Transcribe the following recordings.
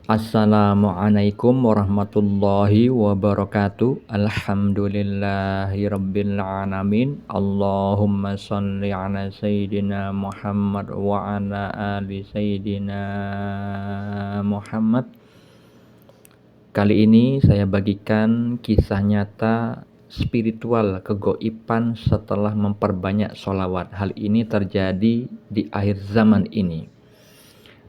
Assalamualaikum warahmatullahi wabarakatuh. Alhamdulillahirabbil alamin. Allahumma shalli ala sayyidina Muhammad wa ala ali sayyidina Muhammad. Kali ini saya bagikan kisah nyata spiritual kegoiban setelah memperbanyak sholawat. Hal ini terjadi di akhir zaman ini.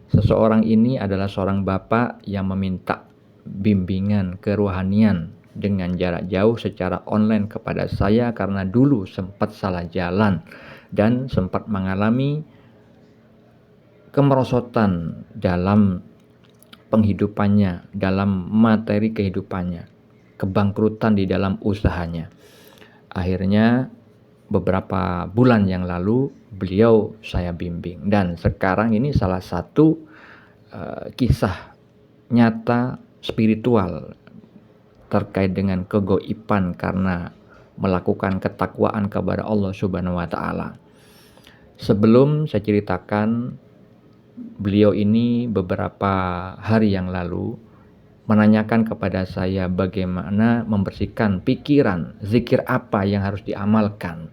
Seseorang ini adalah seorang bapak yang meminta bimbingan kerohanian dengan jarak jauh secara online kepada saya karena dulu sempat salah jalan dan sempat mengalami kemerosotan dalam penghidupannya, dalam materi kehidupannya, kebangkrutan di dalam usahanya. Akhirnya beberapa bulan yang lalu beliau saya bimbing, dan sekarang ini salah satu kisah nyata spiritual terkait dengan kegoiban karena melakukan ketakwaan kepada Allah Subhanahu wa taala. Sebelum saya ceritakan, beliau ini beberapa hari yang lalu menanyakan kepada saya bagaimana membersihkan pikiran, zikir apa yang harus diamalkan.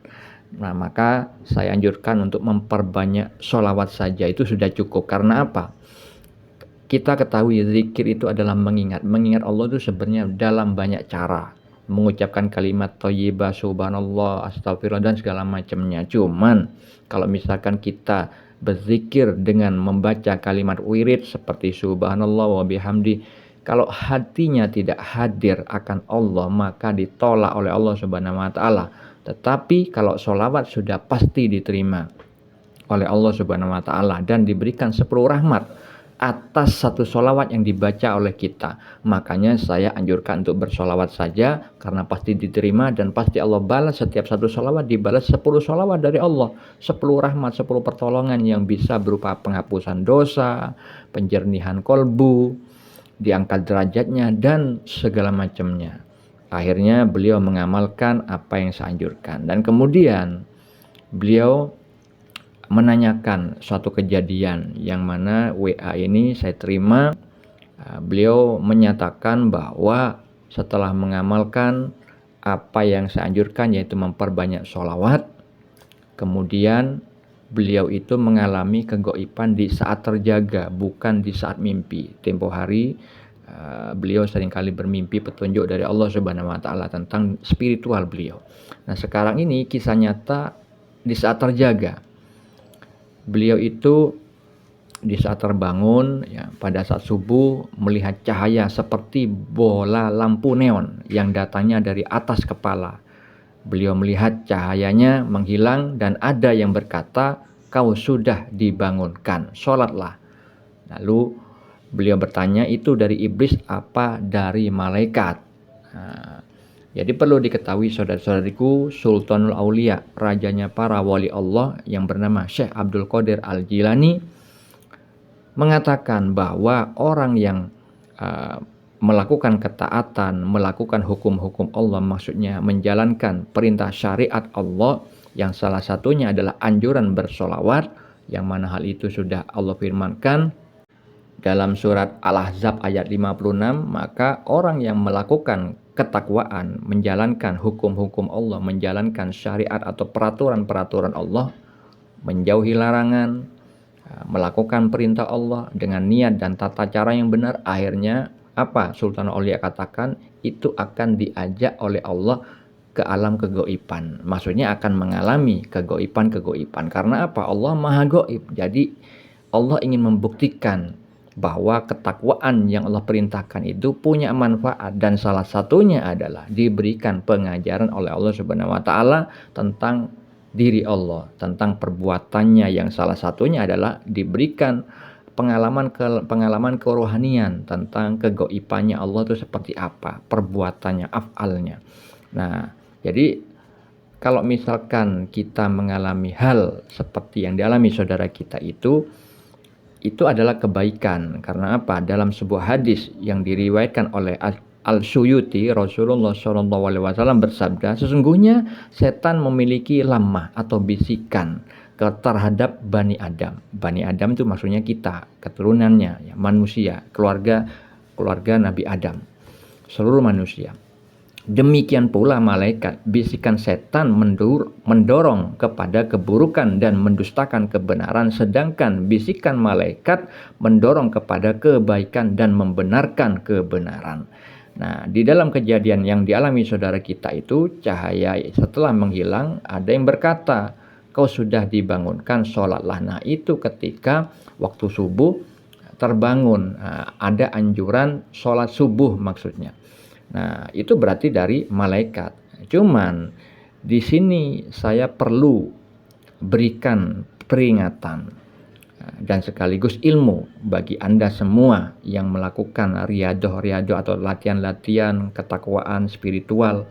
Nah, maka saya anjurkan untuk memperbanyak sholawat saja, itu sudah cukup. Karena apa? Kita ketahui zikir itu adalah mengingat Allah itu sebenarnya dalam banyak cara. Mengucapkan kalimat thayyibah, subhanallah, astagfirullah, dan segala macamnya. Cuman kalau misalkan kita berzikir dengan membaca kalimat wirid seperti subhanallah wa bihamdi, kalau hatinya tidak hadir akan Allah, maka ditolak oleh Allah Subhanahu wa taala. Tetapi kalau sholawat sudah pasti diterima oleh Allah Subhanahu wa taala dan diberikan 10 rahmat atas satu sholawat yang dibaca oleh kita. Makanya saya anjurkan untuk bersholawat saja, karena pasti diterima dan pasti Allah balas. Setiap satu sholawat dibalas 10 sholawat dari Allah, 10 rahmat, 10 pertolongan yang bisa berupa penghapusan dosa, penjernihan kolbu, diangkat derajatnya, dan segala macamnya. Akhirnya beliau mengamalkan apa yang saya anjurkan, dan kemudian beliau menanyakan suatu kejadian yang mana WA ini saya terima. Beliau menyatakan bahwa setelah mengamalkan apa yang saya anjurkan, yaitu memperbanyak sholawat, kemudian beliau itu mengalami kegoiban di saat terjaga, bukan di saat mimpi. Tempo hari beliau seringkali bermimpi petunjuk dari Allah Subhanahu wa taala tentang spiritual beliau. Nah, sekarang ini kisah nyata di saat terjaga. Beliau itu di saat terbangun, ya, pada saat subuh melihat cahaya seperti bola lampu neon yang datangnya dari atas kepala. Beliau melihat cahayanya menghilang dan ada yang berkata, "Kau sudah dibangunkan, sholatlah." Lalu beliau bertanya, "Itu dari iblis apa dari malaikat?" Nah, jadi perlu diketahui saudara-saudariku, Sultanul Aulia, rajanya para wali Allah yang bernama Syekh Abdul Qadir Al-Jilani, mengatakan bahwa orang yang melakukan ketaatan, melakukan hukum-hukum Allah, maksudnya menjalankan perintah syariat Allah, yang salah satunya adalah anjuran bersolawat, yang mana hal itu sudah Allah firmankan dalam surat Al-Ahzab ayat 56, maka orang yang melakukan ketakwaan, menjalankan hukum-hukum Allah, menjalankan syariat atau peraturan-peraturan Allah, menjauhi larangan, melakukan perintah Allah dengan niat dan tata cara yang benar, akhirnya apa? Sultan Aulia katakan itu akan diajak oleh Allah ke alam kegoiban. Maksudnya akan mengalami kegoiban. Karena apa? Allah maha goib. Jadi Allah ingin membuktikan bahwa ketakwaan yang Allah perintahkan itu punya manfaat, dan salah satunya adalah diberikan pengajaran oleh Allah Subhanahu wa taala tentang diri Allah, tentang perbuatannya, yang salah satunya adalah diberikan pengalaman kerohanian tentang kegoibannya Allah itu seperti apa, perbuatannya, af'alnya. Nah, jadi kalau misalkan kita mengalami hal seperti yang dialami saudara kita itu adalah kebaikan. Karena apa? Dalam sebuah hadis yang diriwayatkan oleh Al-Suyuti, Rasulullah SAW bersabda, sesungguhnya setan memiliki lamah atau bisikan terhadap Bani Adam. Bani Adam itu maksudnya kita, keturunannya, ya, manusia, keluarga Nabi Adam, seluruh manusia. Demikian pula malaikat, bisikan setan mendorong kepada keburukan dan mendustakan kebenaran, sedangkan bisikan malaikat mendorong kepada kebaikan dan membenarkan kebenaran. Nah, di dalam kejadian yang dialami saudara kita itu, cahaya setelah menghilang, ada yang berkata, kau sudah dibangunkan, sholatlah. Nah, itu ketika waktu subuh terbangun, ada anjuran sholat subuh maksudnya. Nah, itu berarti dari malaikat. Cuman di sini saya perlu berikan peringatan dan sekaligus ilmu bagi Anda semua yang melakukan riadoh atau latihan-latihan ketakwaan spiritual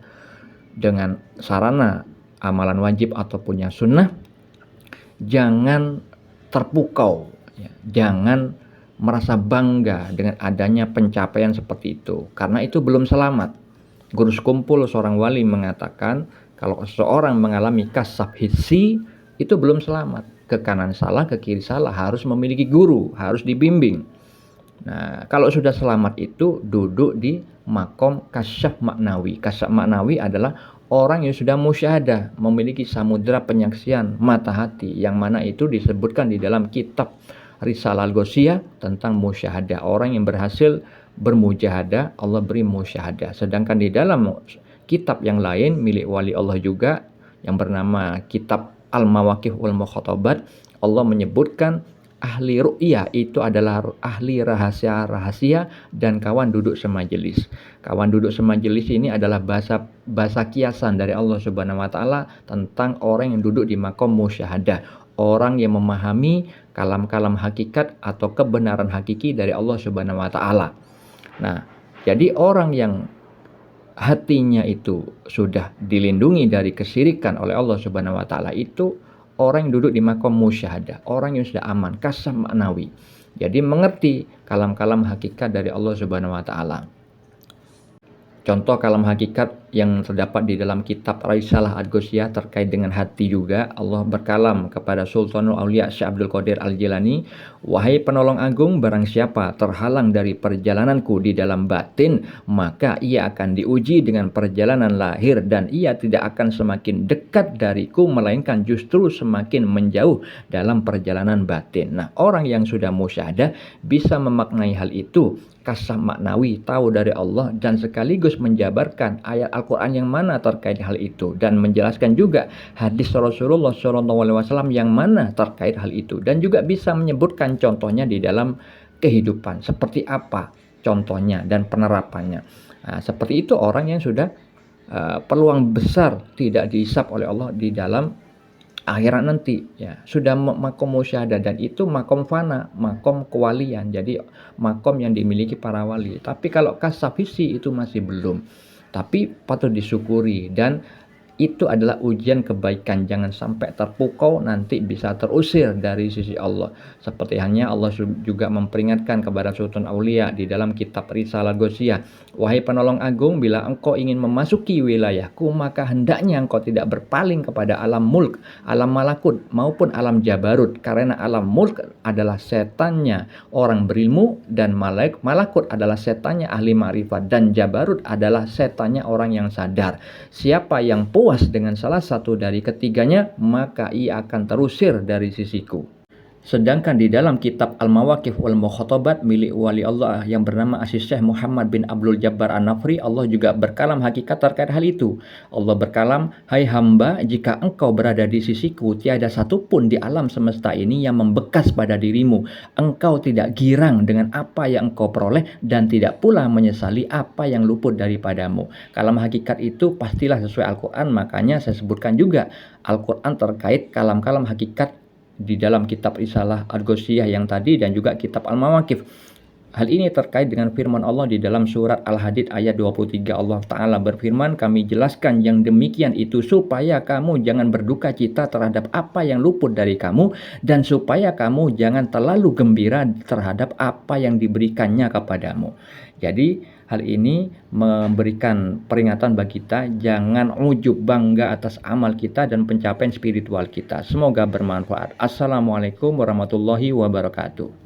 dengan sarana amalan wajib ataupun yang sunnah. Jangan terpukau, ya. Jangan merasa bangga dengan adanya pencapaian seperti itu, karena itu belum selamat. Guru sekumpul seorang wali mengatakan, kalau seseorang mengalami kasab hissi, itu belum selamat. Ke kanan salah, ke kiri salah, harus memiliki guru, harus dibimbing. Nah, kalau sudah selamat itu duduk di makom kasyaf maknawi. Kasyaf maknawi adalah orang yang sudah musyahadah, memiliki samudera penyaksian mata hati, yang mana itu disebutkan di dalam kitab Risalah Al-Ghausiyah tentang musyahadah. Orang yang berhasil bermujahadah, Allah beri musyahadah. Sedangkan di dalam kitab yang lain milik wali Allah juga, yang bernama kitab Al-Mawaqif wal Mukhatabat, Allah menyebutkan ahli ru'yah itu adalah ahli rahasia-rahasia dan kawan duduk semajelis. Kawan duduk semajelis ini adalah bahasa kiasan dari Allah Subhanahu wa taala tentang orang yang duduk di makom musyahadah. Orang yang memahami kalam-kalam hakikat atau kebenaran hakiki dari Allah Subhanahu wa taala. Nah, jadi orang yang hatinya itu sudah dilindungi dari kesyirikan oleh Allah Subhanahu wa taala itu orang yang duduk di makom musyahadah, orang yang sudah aman, kasam maknawi. Jadi mengerti kalam-kalam hakikat dari Allah Subhanahu wa taala. Contoh kalam hakikat yang terdapat di dalam kitab Risalah Al-Ghausiyah terkait dengan hati juga. Allah berkalam kepada Sultanul Aulia Syekh Abdul Qadir Al-Jilani, wahai penolong agung, barang siapa terhalang dari perjalananku di dalam batin, maka ia akan diuji dengan perjalanan lahir, dan ia tidak akan semakin dekat dariku, melainkan justru semakin menjauh dalam perjalanan batin. Nah, orang yang sudah musyahadah bisa memaknai hal itu, kasam maknawi, tahu dari Allah, dan sekaligus menjabarkan ayat Al-Quran yang mana terkait hal itu, dan menjelaskan juga hadis Rasulullah SAW yang mana terkait hal itu, dan juga bisa menyebutkan contohnya di dalam kehidupan seperti apa contohnya dan penerapannya. Nah, seperti itu orang yang sudah peluang besar tidak dihisab oleh Allah di dalam akhirat nanti, ya, sudah makom musyahadah, dan itu makom fana, makom kewalian, jadi makom yang dimiliki para wali. Tapi kalau kasab hissi itu masih belum, tapi patut disyukuri, dan itu adalah ujian kebaikan. Jangan sampai terpukau, nanti bisa terusir dari sisi Allah. Seperti halnya Allah juga memperingatkan kepada Sultan Aulia di dalam kitab Risalah Al-Ghausiyah, wahai penolong agung, bila engkau ingin memasuki wilayahku, maka hendaknya engkau tidak berpaling kepada alam mulk, alam malakut, maupun alam jabarut. Karena alam mulk adalah setannya orang berilmu, dan malakut adalah setannya ahli ma'rifat, dan jabarut adalah setannya orang yang sadar. Siapa yang puas dengan salah satu dari ketiganya, maka ia akan terusir dari sisiku. Sedangkan di dalam kitab Al-Mawaqif wal Mukhatabat milik wali Allah yang bernama Syekh Muhammad bin Abdul Jabbar An-Nafri, Allah juga berkalam hakikat terkait hal itu. Allah berkalam, hai hamba, jika engkau berada di sisiku, tiada satupun di alam semesta ini yang membekas pada dirimu. Engkau tidak girang dengan apa yang engkau peroleh, dan tidak pula menyesali apa yang luput daripadamu. Kalam hakikat itu pastilah sesuai Al-Quran. Makanya saya sebutkan juga Al-Quran terkait kalam-kalam hakikat di dalam kitab Risalah Al-Ghausiyah yang tadi, dan juga kitab Al-Mawaqif. Hal ini terkait dengan firman Allah di dalam surat Al-Hadid ayat 23. Allah Ta'ala berfirman, kami jelaskan yang demikian itu supaya kamu jangan berduka cita terhadap apa yang luput dari kamu, dan supaya kamu jangan terlalu gembira terhadap apa yang diberikannya kepadamu. Jadi hal ini memberikan peringatan bagi kita, jangan ujub bangga atas amal kita dan pencapaian spiritual kita. Semoga bermanfaat. Assalamualaikum warahmatullahi wabarakatuh.